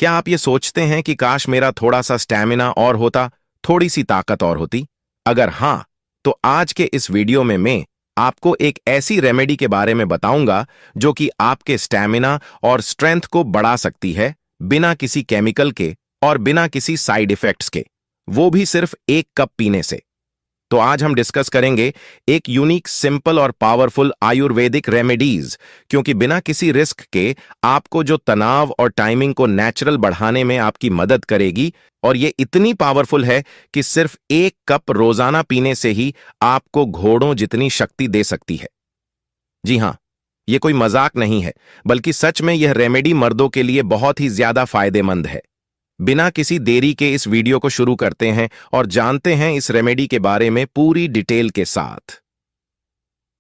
क्या आप ये सोचते हैं कि काश मेरा थोड़ा सा स्टैमिना और होता, थोड़ी सी ताकत और होती? अगर हां, तो आज के इस वीडियो में मैं आपको एक ऐसी रेमेडी के बारे में बताऊंगा जो कि आपके स्टैमिना और स्ट्रेंथ को बढ़ा सकती है, बिना किसी केमिकल के और बिना किसी साइड इफेक्ट्स के, वो भी सिर्फ 1 कप पीने से। तो आज हम डिस्कस करेंगे एक यूनिक, सिंपल और पावरफुल आयुर्वेदिक रेमेडीज, क्योंकि बिना किसी रिस्क के आपको जो तनाव और टाइमिंग को नेचुरल बढ़ाने में आपकी मदद करेगी। और ये इतनी पावरफुल है कि सिर्फ 1 कप रोजाना पीने से ही आपको घोड़ों जितनी शक्ति दे सकती है। जी हां, ये कोई मजाक नहीं है, बल्कि सच में यह रेमेडी मर्दों के लिए बहुत ही ज्यादा फायदेमंद है। बिना किसी देरी के इस वीडियो को शुरू करते हैं और जानते हैं इस रेमेडी के बारे में पूरी डिटेल के साथ।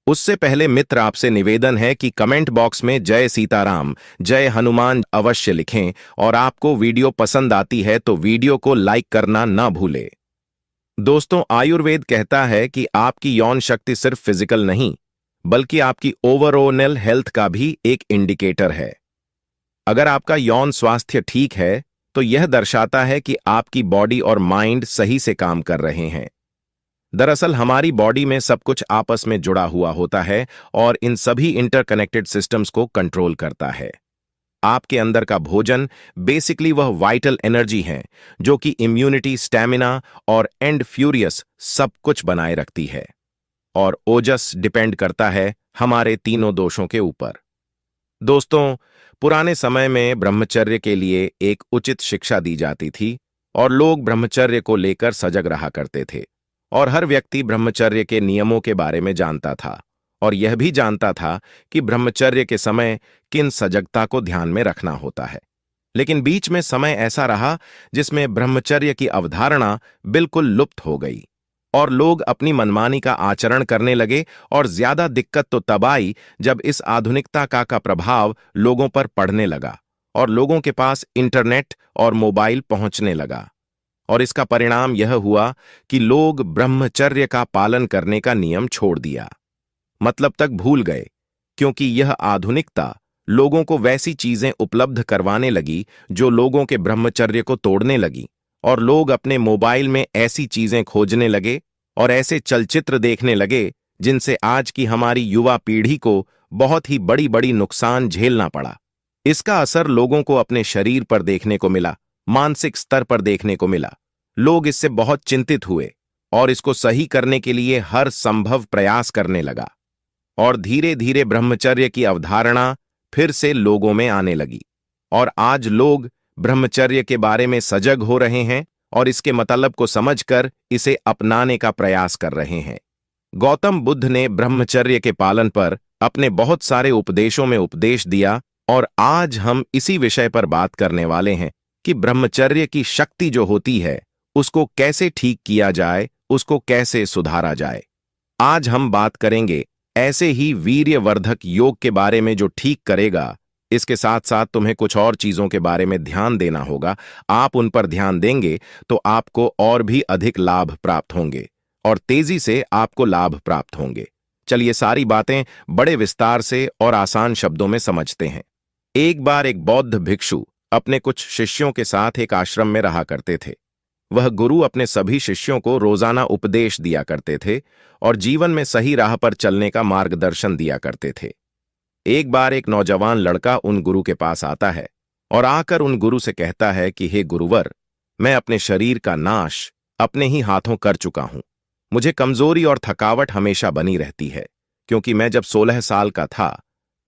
उससे पहले मित्र, आपसे निवेदन है कि कमेंट बॉक्स में जय सीताराम, जय हनुमान अवश्य लिखें, और आपको वीडियो पसंद आती है तो वीडियो को लाइक करना ना भूलें। दोस्तों, आयुर्वेद कहता है कि आपकी यौन शक्ति सिर्फ फिजिकल नहीं, बल्कि आपकी ओवरऑल हेल्थ का भी एक इंडिकेटर है। अगर आपका यौन स्वास्थ्य ठीक है, तो यह दर्शाता है कि आपकी बॉडी और माइंड सही से काम कर रहे हैं। दरअसल हमारी बॉडी में सब कुछ आपस में जुड़ा हुआ होता है और इन सभी इंटरकनेक्टेड सिस्टम्स को कंट्रोल करता है। आपके अंदर का भोजन बेसिकली वह वाइटल एनर्जी है जो कि इम्यूनिटी, स्टैमिना और एंड फ्यूरियस सब कुछ बनाए रखती है। और ओजस डिपेंड करता है हमारे तीनों दोषों के ऊपर। दोस्तों, पुराने समय में ब्रह्मचर्य के लिए एक उचित शिक्षा दी जाती थी और लोग ब्रह्मचर्य को लेकर सजग रहा करते थे। और हर व्यक्ति ब्रह्मचर्य के नियमों के बारे में जानता था और यह भी जानता था कि ब्रह्मचर्य के समय किन सजगता को ध्यान में रखना होता है। लेकिन बीच में समय ऐसा रहा जिसमें ब्रह्मचर्य की अवधारणा बिल्कुल लुप्त हो गई और लोग अपनी मनमानी का आचरण करने लगे। और ज्यादा दिक्कत तो तब आई जब इस आधुनिकता का प्रभाव लोगों पर पड़ने लगा और लोगों के पास इंटरनेट और मोबाइल पहुंचने लगा। और इसका परिणाम यह हुआ कि लोग ब्रह्मचर्य का पालन करने का नियम छोड़ दिया, मतलब तक भूल गए, क्योंकि यह आधुनिकता लोगों को वैसी चीजें उपलब्ध करवाने लगी जो लोगों के ब्रह्मचर्य को तोड़ने लगी। और लोग अपने मोबाइल में ऐसी चीजें खोजने लगे और ऐसे चलचित्र देखने लगे जिनसे आज की हमारी युवा पीढ़ी को बहुत ही बड़ी बड़ी नुकसान झेलना पड़ा। इसका असर लोगों को अपने शरीर पर देखने को मिला, मानसिक स्तर पर देखने को मिला। लोग इससे बहुत चिंतित हुए और इसको सही करने के लिए हर संभव प्रयास करने लगा। और धीरे धीरे ब्रह्मचर्य की अवधारणा फिर से लोगों में आने लगी और आज लोग ब्रह्मचर्य के बारे में सजग हो रहे हैं और इसके मतलब को समझकर इसे अपनाने का प्रयास कर रहे हैं। गौतम बुद्ध ने ब्रह्मचर्य के पालन पर अपने बहुत सारे उपदेशों में उपदेश दिया और आज हम इसी विषय पर बात करने वाले हैं कि ब्रह्मचर्य की शक्ति जो होती है उसको कैसे ठीक किया जाए, उसको कैसे सुधारा जाए। आज हम बात करेंगे ऐसे ही वीर्यवर्धक योग के बारे में जो ठीक करेगा। इसके साथ साथ तुम्हें कुछ और चीजों के बारे में ध्यान देना होगा। आप उन पर ध्यान देंगे तो आपको और भी अधिक लाभ प्राप्त होंगे और तेजी से आपको लाभ प्राप्त होंगे। चलिए सारी बातें बड़े विस्तार से और आसान शब्दों में समझते हैं। एक बार एक बौद्ध भिक्षु अपने कुछ शिष्यों के साथ एक आश्रम में रहा करते थे। वह गुरु अपने सभी शिष्यों को रोजाना उपदेश दिया करते थे और जीवन में सही राह पर चलने का मार्गदर्शन दिया करते थे। एक बार एक नौजवान लड़का उन गुरु के पास आता है और आकर उन गुरु से कहता है कि हे गुरुवर, मैं अपने शरीर का नाश अपने ही हाथों कर चुका हूं। मुझे कमजोरी और थकावट हमेशा बनी रहती है, क्योंकि मैं जब 16 साल का था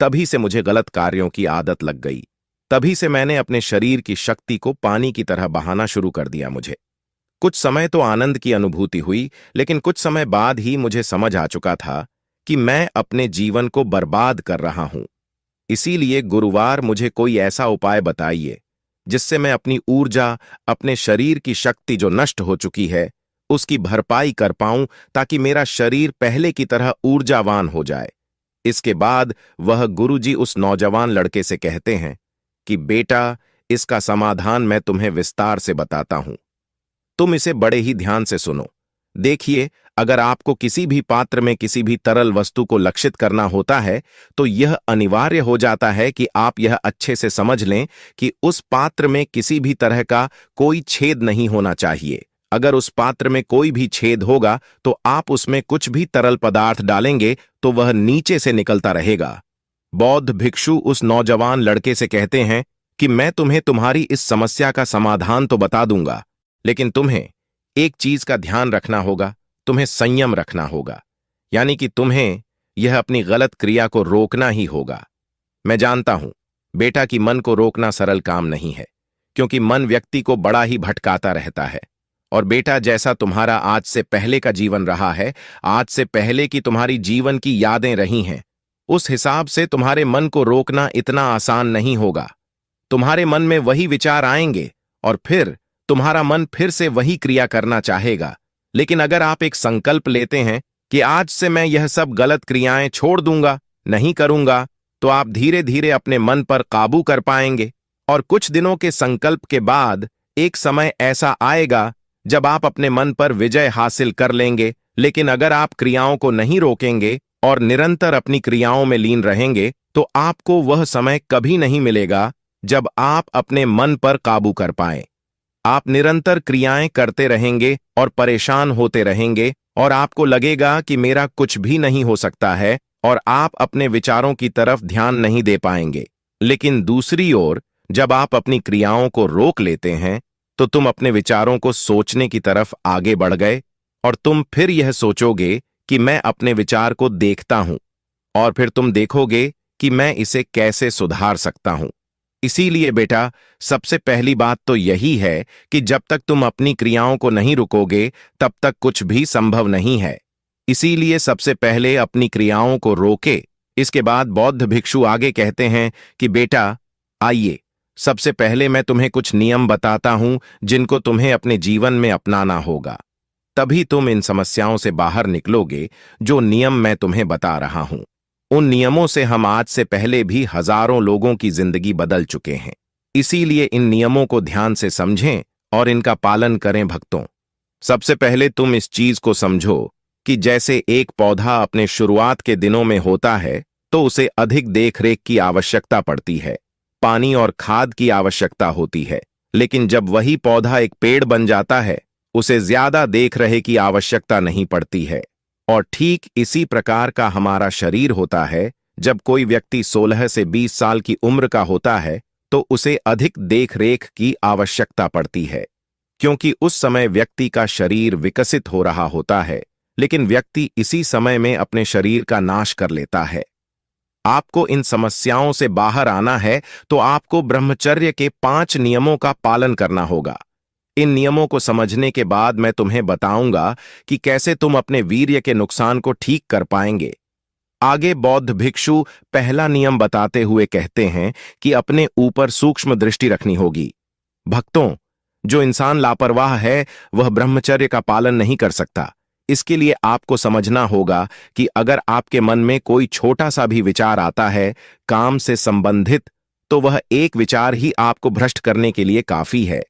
तभी से मुझे गलत कार्यों की आदत लग गई। तभी से मैंने अपने शरीर की शक्ति को पानी की तरह बहाना शुरू कर दिया। मुझे कुछ समय तो आनंद की अनुभूति हुई, लेकिन कुछ समय बाद ही मुझे समझ आ चुका था कि मैं अपने जीवन को बर्बाद कर रहा हूं। इसीलिए गुरुवार, मुझे कोई ऐसा उपाय बताइए जिससे मैं अपनी ऊर्जा, अपने शरीर की शक्ति जो नष्ट हो चुकी है, उसकी भरपाई कर पाऊं, ताकि मेरा शरीर पहले की तरह ऊर्जावान हो जाए। इसके बाद वह गुरुजी उस नौजवान लड़के से कहते हैं कि बेटा, इसका समाधान मैं तुम्हें विस्तार से बताता हूं। तुम इसे बड़े ही ध्यान से सुनो। देखिए, अगर आपको किसी भी पात्र में किसी भी तरल वस्तु को लक्षित करना होता है, तो यह अनिवार्य हो जाता है कि आप यह अच्छे से समझ लें कि उस पात्र में किसी भी तरह का कोई छेद नहीं होना चाहिए। अगर उस पात्र में कोई भी छेद होगा, तो आप उसमें कुछ भी तरल पदार्थ डालेंगे तो वह नीचे से निकलता रहेगा। बौद्ध भिक्षु उस नौजवान लड़के से कहते हैं कि मैं तुम्हें तुम्हारी इस समस्या का समाधान तो बता दूंगा, लेकिन तुम्हें एक चीज का ध्यान रखना होगा, तुम्हें संयम रखना होगा। यानी कि तुम्हें यह अपनी गलत क्रिया को रोकना ही होगा। मैं जानता हूं बेटा कि मन को रोकना सरल काम नहीं है, क्योंकि मन व्यक्ति को बड़ा ही भटकाता रहता है। और बेटा, जैसा तुम्हारा आज से पहले का जीवन रहा है, आज से पहले की तुम्हारी जीवन की यादें रही हैं, उस हिसाब से तुम्हारे मन को रोकना इतना आसान नहीं होगा। तुम्हारे मन में वही विचार आएंगे और फिर तुम्हारा मन फिर से वही क्रिया करना चाहेगा। लेकिन अगर आप एक संकल्प लेते हैं कि आज से मैं यह सब गलत क्रियाएं छोड़ दूंगा, नहीं करूंगा, तो आप धीरे धीरे अपने मन पर काबू कर पाएंगे। और कुछ दिनों के संकल्प के बाद एक समय ऐसा आएगा जब आप अपने मन पर विजय हासिल कर लेंगे। लेकिन अगर आप क्रियाओं को नहीं रोकेंगे और निरंतर अपनी क्रियाओं में लीन रहेंगे, तो आपको वह समय कभी नहीं मिलेगा जब आप अपने मन पर काबू कर पाएं। आप निरंतर क्रियाएं करते रहेंगे और परेशान होते रहेंगे और आपको लगेगा कि मेरा कुछ भी नहीं हो सकता है, और आप अपने विचारों की तरफ ध्यान नहीं दे पाएंगे। लेकिन दूसरी ओर, जब आप अपनी क्रियाओं को रोक लेते हैं, तो तुम अपने विचारों को सोचने की तरफ आगे बढ़ गए और तुम फिर यह सोचोगे कि मैं अपने विचार को देखता हूं, और फिर तुम देखोगे कि मैं इसे कैसे सुधार सकता हूं। इसीलिए बेटा, सबसे पहली बात तो यही है कि जब तक तुम अपनी क्रियाओं को नहीं रुकोगे, तब तक कुछ भी संभव नहीं है। इसीलिए सबसे पहले अपनी क्रियाओं को रोके। इसके बाद बौद्ध भिक्षु आगे कहते हैं कि बेटा, आइए, सबसे पहले मैं तुम्हें कुछ नियम बताता हूं जिनको तुम्हें अपने जीवन में अपनाना होगा। तभी तुम इन समस्याओं से बाहर निकलोगे। जो नियम मैं तुम्हें बता रहा हूं, उन नियमों से हम आज से पहले भी हजारों लोगों की जिंदगी बदल चुके हैं। इसीलिए इन नियमों को ध्यान से समझें और इनका पालन करें भक्तों। सबसे पहले तुम इस चीज को समझो कि जैसे एक पौधा अपने शुरुआत के दिनों में होता है, तो उसे अधिक देखरेख की आवश्यकता पड़ती है, पानी और खाद की आवश्यकता होती है। लेकिन जब वही पौधा एक पेड़ बन जाता है, उसे ज्यादा देख रहे की आवश्यकता नहीं पड़ती है। और ठीक इसी प्रकार का हमारा शरीर होता है। जब कोई व्यक्ति 16 से 20 साल की उम्र का होता है, तो उसे अधिक देखरेख की आवश्यकता पड़ती है, क्योंकि उस समय व्यक्ति का शरीर विकसित हो रहा होता है। लेकिन व्यक्ति इसी समय में अपने शरीर का नाश कर लेता है। आपको इन समस्याओं से बाहर आना है, तो आपको ब्रह्मचर्य के 5 नियमों का पालन करना होगा। इन नियमों को समझने के बाद मैं तुम्हें बताऊंगा कि कैसे तुम अपने वीर्य के नुकसान को ठीक कर पाएंगे। आगे बौद्ध भिक्षु पहला नियम बताते हुए कहते हैं कि अपने ऊपर सूक्ष्म दृष्टि रखनी होगी। भक्तों, जो इंसान लापरवाह है, वह ब्रह्मचर्य का पालन नहीं कर सकता। इसके लिए आपको समझना होगा कि अगर आपके मन में कोई छोटा सा भी विचार आता है काम से संबंधित, तो वह एक विचार ही आपको भ्रष्ट करने के लिए काफी है।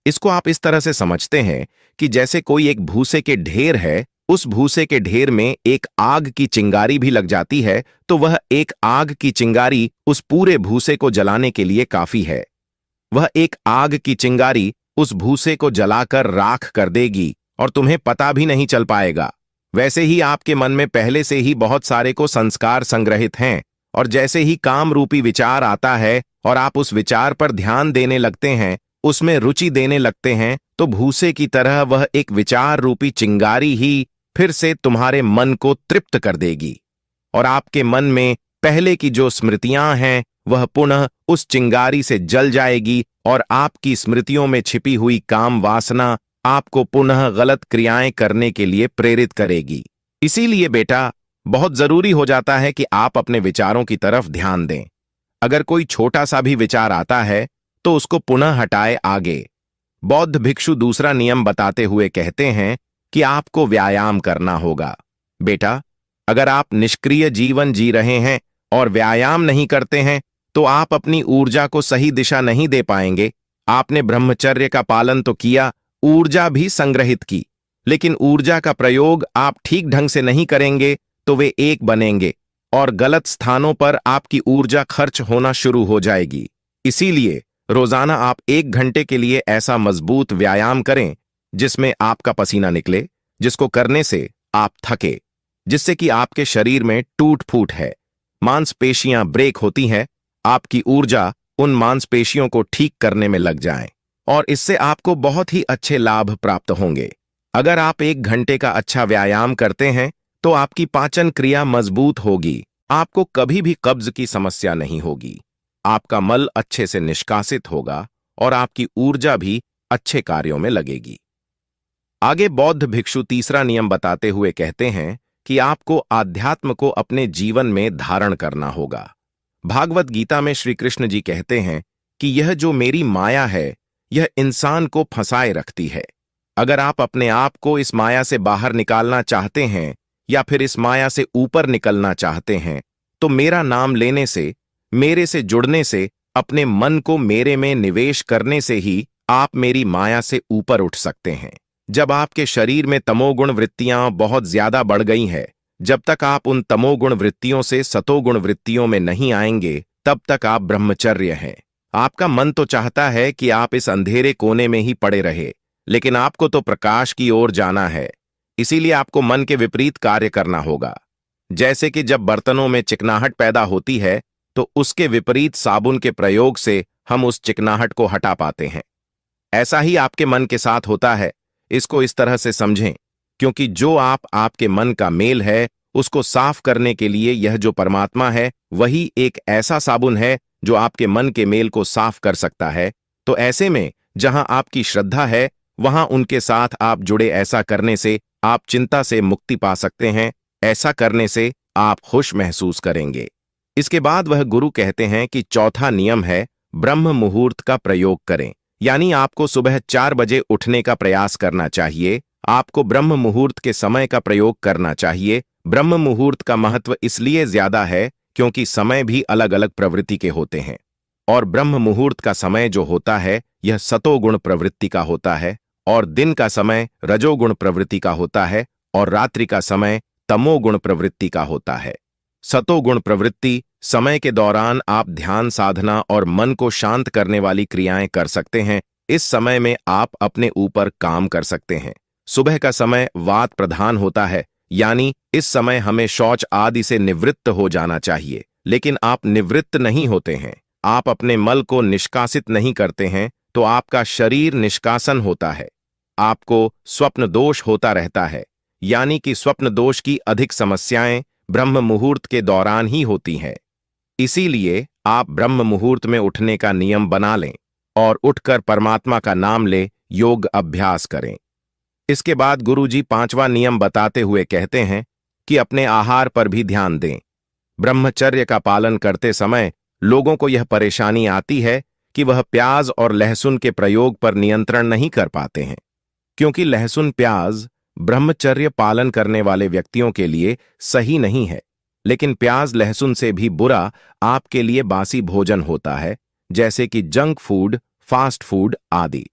इसको आप इस तरह से समझते हैं कि जैसे कोई एक भूसे के ढेर है, उस भूसे के ढेर में एक आग की चिंगारी भी लग जाती है, तो वह एक आग की चिंगारी उस पूरे भूसे को जलाने के लिए काफी है। वह एक आग की चिंगारी उस भूसे को जलाकर राख कर देगी और तुम्हें पता भी नहीं चल पाएगा। वैसे ही आपके मन में पहले से ही बहुत सारे को संस्कार संग्रहित हैं, और जैसे ही काम रूपी विचार आता है और आप उस विचार पर ध्यान देने लगते हैं, उसमें रुचि देने लगते हैं, तो भूसे की तरह वह एक विचार रूपी चिंगारी ही फिर से तुम्हारे मन को तृप्त कर देगी, और आपके मन में पहले की जो स्मृतियां हैं वह पुनः उस चिंगारी से जल जाएगी, और आपकी स्मृतियों में छिपी हुई काम वासना आपको पुनः गलत क्रियाएं करने के लिए प्रेरित करेगी। इसीलिए बेटा, बहुत जरूरी हो जाता है कि आप अपने विचारों की तरफ ध्यान दें। अगर कोई छोटा सा भी विचार आता है, तो उसको पुनः हटाए आगे। बौद्ध भिक्षु दूसरा नियम बताते हुए कहते हैं कि आपको व्यायाम करना होगा। बेटा, अगर आप निष्क्रिय जीवन जी रहे हैं और व्यायाम नहीं करते हैं, तो आप अपनी ऊर्जा को सही दिशा नहीं दे पाएंगे। आपने ब्रह्मचर्य का पालन तो किया, ऊर्जा भी संग्रहित की, लेकिन ऊर्जा का प्रयोग आप ठीक ढंग से नहीं करेंगे तो वे एक बनेंगे और गलत स्थानों पर आपकी ऊर्जा खर्च होना शुरू हो जाएगी। इसीलिए रोजाना आप 1 घंटे के लिए ऐसा मजबूत व्यायाम करें जिसमें आपका पसीना निकले, जिसको करने से आप थके, जिससे कि आपके शरीर में टूट फूट है, मांसपेशियां ब्रेक होती हैं, आपकी ऊर्जा उन मांसपेशियों को ठीक करने में लग जाए और इससे आपको बहुत ही अच्छे लाभ प्राप्त होंगे। अगर आप 1 घंटे का अच्छा व्यायाम करते हैं तो आपकी पाचन क्रिया मजबूत होगी, आपको कभी भी कब्ज की समस्या नहीं होगी, आपका मल अच्छे से निष्कासित होगा और आपकी ऊर्जा भी अच्छे कार्यों में लगेगी। आगे बौद्ध भिक्षु तीसरा नियम बताते हुए कहते हैं कि आपको आध्यात्म को अपने जीवन में धारण करना होगा। भागवत गीता में श्री कृष्ण जी कहते हैं कि यह जो मेरी माया है यह इंसान को फंसाए रखती है। अगर आप अपने आप को इस माया से बाहर निकालना चाहते हैं या फिर इस माया से ऊपर निकलना चाहते हैं तो मेरा नाम लेने से, मेरे से जुड़ने से, अपने मन को मेरे में निवेश करने से ही आप मेरी माया से ऊपर उठ सकते हैं। जब आपके शरीर में तमोगुण वृत्तियां बहुत ज्यादा बढ़ गई हैं, जब तक आप उन तमोगुण वृत्तियों से सतोगुण वृत्तियों में नहीं आएंगे तब तक आप ब्रह्मचर्य हैं। आपका मन तो चाहता है कि आप इस अंधेरे कोने में ही पड़े रहे, लेकिन आपको तो प्रकाश की ओर जाना है। इसीलिए आपको मन के विपरीत कार्य करना होगा। जैसे कि जब बर्तनों में चिकनाहट पैदा होती है तो उसके विपरीत साबुन के प्रयोग से हम उस चिकनाहट को हटा पाते हैं। ऐसा ही आपके मन के साथ होता है। इसको इस तरह से समझें, क्योंकि जो आपके मन का मेल है उसको साफ करने के लिए यह जो परमात्मा है वही एक ऐसा साबुन है जो आपके मन के मेल को साफ कर सकता है। तो ऐसे में जहां आपकी श्रद्धा है वहां उनके साथ आप जुड़े। ऐसा करने से आप चिंता से मुक्ति पा सकते हैं। ऐसा करने से आप खुश महसूस करेंगे। इसके बाद वह गुरु कहते हैं कि चौथा नियम है ब्रह्म मुहूर्त का प्रयोग करें, यानी आपको सुबह 4 बजे उठने का प्रयास करना चाहिए। आपको ब्रह्म मुहूर्त के समय का प्रयोग करना चाहिए। ब्रह्म मुहूर्त का महत्व इसलिए ज्यादा है क्योंकि समय भी अलग अलग प्रवृत्ति के होते हैं और ब्रह्म मुहूर्त का समय जो होता है यह सतोगुण प्रवृत्ति का होता है और दिन का समय रजोगुण प्रवृत्ति का होता है और रात्रि का समय तमोगुण प्रवृत्ति का होता है। सतोगुण प्रवृत्ति समय के दौरान आप ध्यान साधना और मन को शांत करने वाली क्रियाएं कर सकते हैं। इस समय में आप अपने ऊपर काम कर सकते हैं। सुबह का समय वात प्रधान होता है, यानी इस समय हमें शौच आदि से निवृत्त हो जाना चाहिए, लेकिन आप निवृत्त नहीं होते हैं। आप अपने मल को निष्कासित नहीं करते हैं तो आपका शरीर निष्कासन होता है। आपको स्वप्न दोष होता रहता है, यानी कि स्वप्न दोष की अधिक समस्याएं ब्रह्म मुहूर्त के दौरान ही होती हैं। इसीलिए आप ब्रह्म मुहूर्त में उठने का नियम बना लें और उठकर परमात्मा का नाम ले योग अभ्यास करें। इसके बाद गुरुजी 5वां नियम बताते हुए कहते हैं कि अपने आहार पर भी ध्यान दें। ब्रह्मचर्य का पालन करते समय लोगों को यह परेशानी आती है कि वह प्याज और लहसुन के प्रयोग पर नियंत्रण नहीं कर पाते हैं, क्योंकि लहसुन प्याज ब्रह्मचर्य पालन करने वाले व्यक्तियों के लिए सही नहीं है। लेकिन प्याज लहसुन से भी बुरा आपके लिए बासी भोजन होता है, जैसे कि जंक फूड, फास्ट फूड आदि।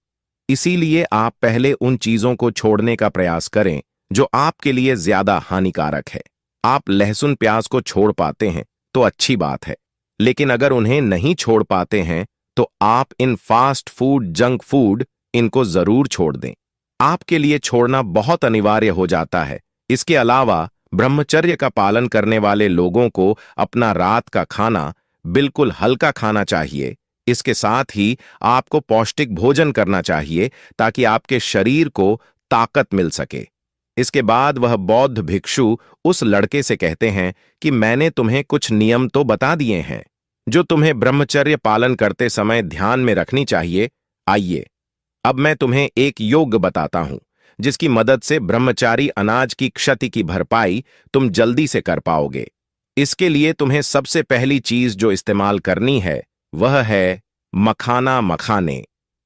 इसीलिए आप पहले उन चीजों को छोड़ने का प्रयास करें जो आपके लिए ज्यादा हानिकारक है। आप लहसुन प्याज को छोड़ पाते हैं तो अच्छी बात है, लेकिन अगर उन्हें नहीं छोड़ पाते हैं तो आप इन फास्ट फूड, जंक फूड इनको जरूर छोड़ दें। आपके लिए छोड़ना बहुत अनिवार्य हो जाता है। इसके अलावा ब्रह्मचर्य का पालन करने वाले लोगों को अपना रात का खाना बिल्कुल हल्का खाना चाहिए। इसके साथ ही आपको पौष्टिक भोजन करना चाहिए ताकि आपके शरीर को ताकत मिल सके। इसके बाद वह बौद्ध भिक्षु उस लड़के से कहते हैं कि मैंने तुम्हें कुछ नियम तो बता दिए हैं जो तुम्हें ब्रह्मचर्य पालन करते समय ध्यान में रखनी चाहिए। आइए अब मैं तुम्हें एक योग बताता हूं जिसकी मदद से ब्रह्मचारी अनाज की क्षति की भरपाई तुम जल्दी से कर पाओगे। इसके लिए तुम्हें सबसे पहली चीज जो इस्तेमाल करनी है वह है मखाना मखाने।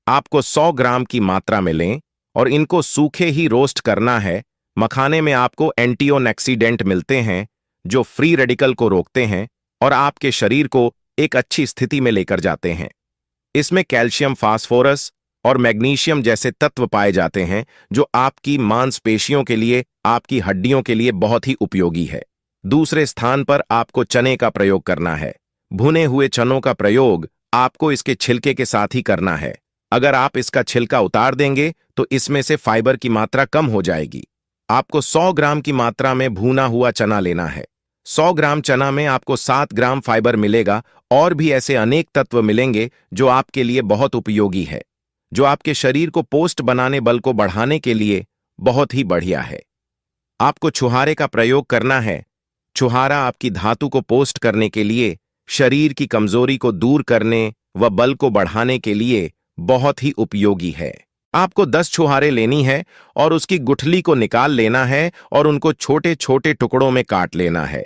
आपको 100 ग्राम की मात्रा में लें और इनको सूखे ही रोस्ट करना है। मखाने में आपको एंटीऑक्सीडेंट मिलते हैं जो फ्री रेडिकल को रोकते हैं और आपके शरीर को एक अच्छी स्थिति में लेकर जाते हैं। इसमें कैल्शियम, फास्फोरस और मैग्नीशियम जैसे तत्व पाए जाते हैं जो आपकी मांसपेशियों के लिए, आपकी हड्डियों के लिए बहुत ही उपयोगी है। दूसरे स्थान पर आपको चने का प्रयोग करना है। भुने हुए चनों का प्रयोग आपको इसके छिलके के साथ ही करना है। अगर आप इसका छिलका उतार देंगे तो इसमें से फाइबर की मात्रा कम हो जाएगी। आपको 100 ग्राम की मात्रा में भुना हुआ चना लेना है। 100 ग्राम चना में आपको 7 ग्राम फाइबर मिलेगा और भी ऐसे अनेक तत्व मिलेंगे जो आपके लिए बहुत उपयोगी है, जो आपके शरीर को पोस्ट बनाने बल को बढ़ाने के लिए बहुत ही बढ़िया है। आपको छुहारे का प्रयोग करना है। छुहारा आपकी धातु को पोस्ट करने के लिए, शरीर की कमजोरी को दूर करने व बल को बढ़ाने के लिए बहुत ही उपयोगी है। आपको 10 छुहारे लेनी है और उसकी गुठली को निकाल लेना है और उनको छोटे छोटे टुकड़ों में काट लेना है।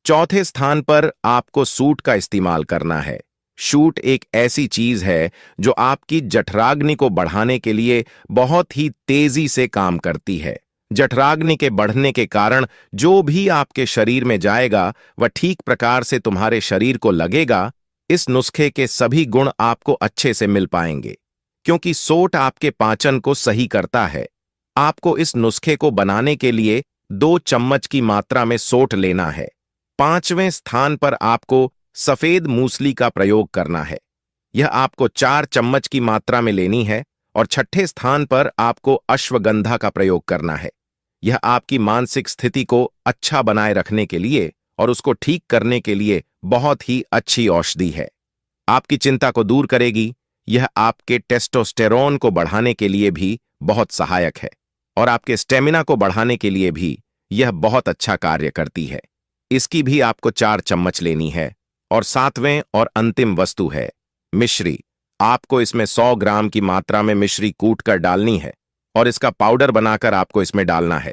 चौथे स्थान पर आपको सूट का इस्तेमाल करना है। शूट एक ऐसी चीज है जो आपकी जठराग्नि को बढ़ाने के लिए बहुत ही तेजी से काम करती है। जठराग्नि के बढ़ने के कारण जो भी आपके शरीर में जाएगा वह ठीक प्रकार से तुम्हारे शरीर को लगेगा। इस नुस्खे के सभी गुण आपको अच्छे से मिल पाएंगे क्योंकि सोट आपके पाचन को सही करता है। आपको इस नुस्खे को बनाने के लिए 2 चम्मच की मात्रा में सोट लेना है। 5वें स्थान पर आपको सफेद मूसली का प्रयोग करना है। यह आपको 4 चम्मच की मात्रा में लेनी है। और 6ठे स्थान पर आपको अश्वगंधा का प्रयोग करना है। यह आपकी मानसिक स्थिति को अच्छा बनाए रखने के लिए और उसको ठीक करने के लिए बहुत ही अच्छी औषधि है। आपकी चिंता को दूर करेगी। यह आपके टेस्टोस्टेरोन को बढ़ाने के लिए भी बहुत सहायक है और आपके स्टेमिना को बढ़ाने के लिए भी यह बहुत अच्छा कार्य करती है। इसकी भी आपको 4 चम्मच लेनी है। और 7वें और अंतिम वस्तु है मिश्री। आपको इसमें 100 ग्राम की मात्रा में मिश्री कूट कर डालनी है और इसका पाउडर बनाकर आपको इसमें डालना है।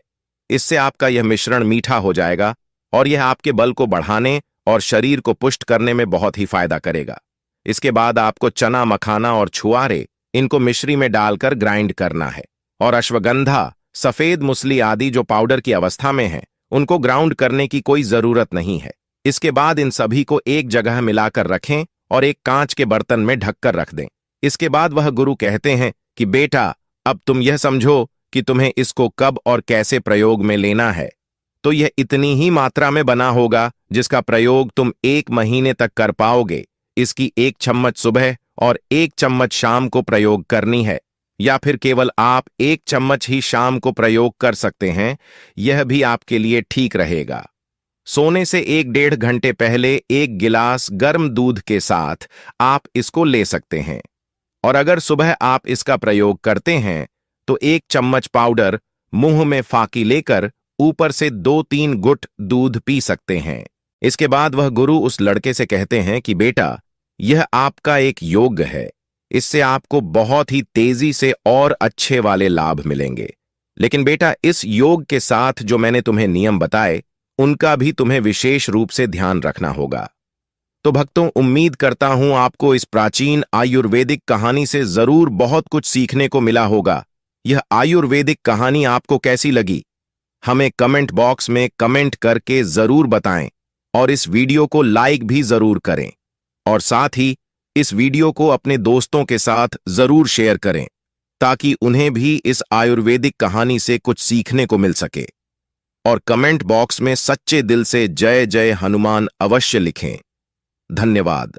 इससे आपका यह मिश्रण मीठा हो जाएगा और यह आपके बल को बढ़ाने और शरीर को पुष्ट करने में बहुत ही फायदा करेगा। इसके बाद आपको चना, मखाना और छुआरे इनको मिश्री में डालकर ग्राइंड करना है और अश्वगंधा, सफेद मूसली आदि जो पाउडर की अवस्था में है उनको ग्राउंड करने की कोई जरूरत नहीं है। इसके बाद इन सभी को एक जगह मिलाकर रखें और एक कांच के बर्तन में ढककर रख दें। इसके बाद वह गुरु कहते हैं कि बेटा, अब तुम यह समझो कि तुम्हें इसको कब और कैसे प्रयोग में लेना है। तो यह इतनी ही मात्रा में बना होगा जिसका प्रयोग तुम 1 महीने तक कर पाओगे। इसकी 1 चम्मच सुबह और 1 चम्मच शाम को प्रयोग करनी है, या फिर केवल आप 1 चम्मच ही शाम को प्रयोग कर सकते हैं। यह भी आपके लिए ठीक रहेगा। सोने से 1-1.5 घंटे पहले 1 गिलास गर्म दूध के साथ आप इसको ले सकते हैं। और अगर सुबह आप इसका प्रयोग करते हैं तो 1 चम्मच पाउडर मुंह में फाकी लेकर ऊपर से 2-3 गुट दूध पी सकते हैं। इसके बाद वह गुरु उस लड़के से कहते हैं कि बेटा, यह आपका एक योग है। इससे आपको बहुत ही तेजी से और अच्छे वाले लाभ मिलेंगे। लेकिन बेटा, इस योग के साथ जो मैंने तुम्हें नियम बताए उनका भी तुम्हें विशेष रूप से ध्यान रखना होगा। तो भक्तों, उम्मीद करता हूं आपको इस प्राचीन आयुर्वेदिक कहानी से जरूर बहुत कुछ सीखने को मिला होगा। यह आयुर्वेदिक कहानी आपको कैसी लगी, हमें कमेंट बॉक्स में कमेंट करके जरूर बताएं और इस वीडियो को लाइक भी जरूर करें और साथ ही इस वीडियो को अपने दोस्तों के साथ जरूर शेयर करें ताकि उन्हें भी इस आयुर्वेदिक कहानी से कुछ सीखने को मिल सके। और कमेंट बॉक्स में सच्चे दिल से जय जय हनुमान अवश्य लिखें। धन्यवाद।